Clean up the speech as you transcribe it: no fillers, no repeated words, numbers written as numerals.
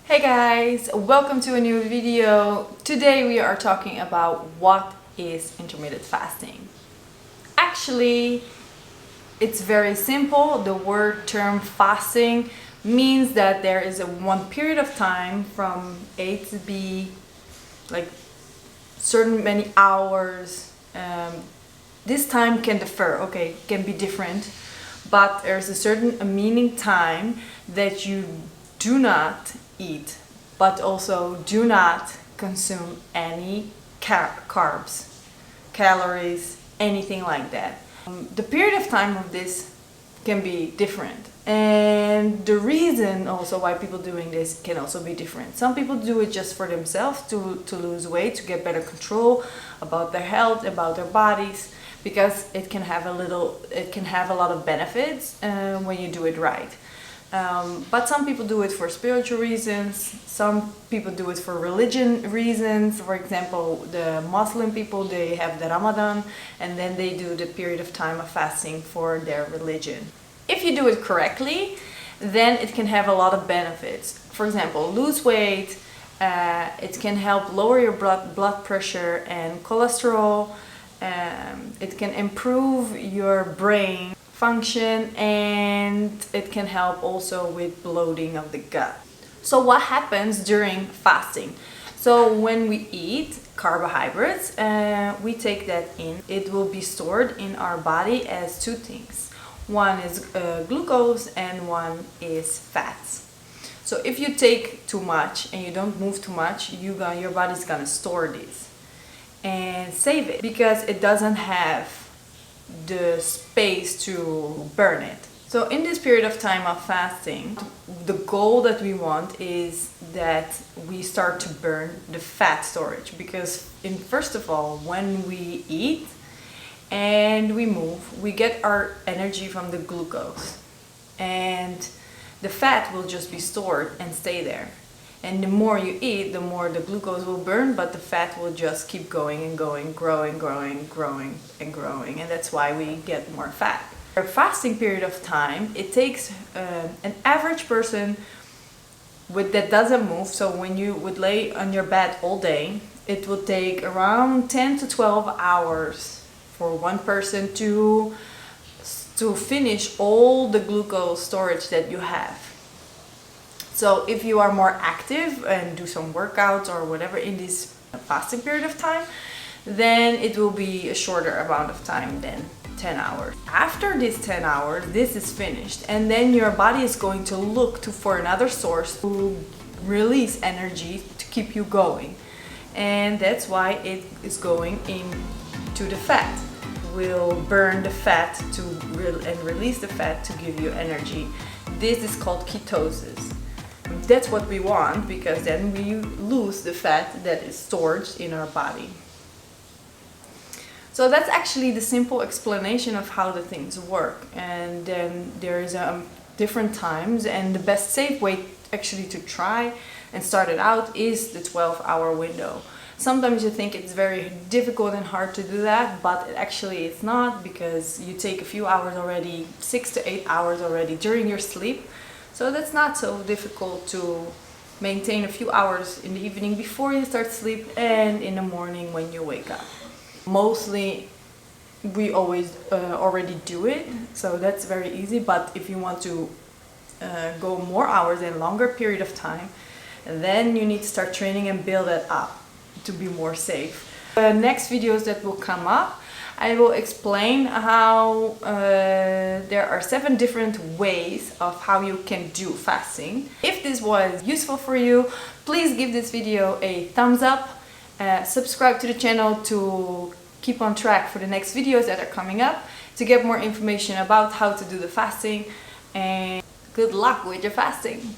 Hey guys, welcome to a new video. Today we are talking about what is intermittent fasting. Actually, it's very simple. The word term fasting means that there is one period of time from A to B, like certain many hours. This time can differ, okay, can be different, but there's a certain meaning time that you do not eat, but also do not consume any carbs, calories, anything like that. The period of time of this can be different, and the reason also why people doing this can also be different. Some people do it just for themselves to lose weight, to get better control about their health, about their bodies, because it can have a lot of benefits when you do it right. But some people do it for spiritual reasons, some people do it for religion reasons. For example, the Muslim people, they have the Ramadan, and then they do the period of time of fasting for their religion. If you do it correctly, then it can have a lot of benefits. For example, lose weight, it can help lower your blood pressure and cholesterol, it can improve your brain function, and it can help also with bloating of the gut. So what happens during fasting? So when we eat carbohydrates, we take that in. It will be stored in our body as two things. One is glucose and one is fats. So if you take too much and you don't move too much, your body's gonna store this and save it because it doesn't have the space to burn it. So in this period of time of fasting, the goal that we want is that we start to burn the fat storage, because first of all, when we eat and we move, we get our energy from the glucose, and the fat will just be stored and stay there. And the more you eat, the more the glucose will burn, but the fat will just keep going and going, growing and growing, and that's why we get more fat. For a fasting period of time, it takes an average person that doesn't move, so when you would lay on your bed all day, it will take around 10 to 12 hours for one person to finish all the glucose storage that you have. So if you are more active and do some workouts or whatever in this fasting period of time, then it will be a shorter amount of time than 10 hours. After this 10 hours, this is finished, and then your body is going to look for another source to release energy to keep you going. And that's why it is going into the fat. Will burn the fat and release the fat to give you energy. This is called ketosis. That's what we want, because then we lose the fat that is stored in our body. So that's actually the simple explanation of how the things work. And then there's different times, and the best safe way actually to try and start it out is the 12-hour window. Sometimes you think it's very difficult and hard to do that, but actually it's not, because you take a few hours already, 6 to 8 hours already during your sleep. So that's not so difficult to maintain a few hours in the evening before you start sleep and in the morning when you wake up. Mostly we always already do it, so that's very easy. But if you want to go more hours and longer period of time, then you need to start training and build it up to be more safe. The next videos that will come up, I will explain how there are 7 different ways of how you can do fasting. If this was useful for you, please give this video a thumbs up, subscribe to the channel to keep on track for the next videos that are coming up, to get more information about how to do the fasting, and good luck with your fasting!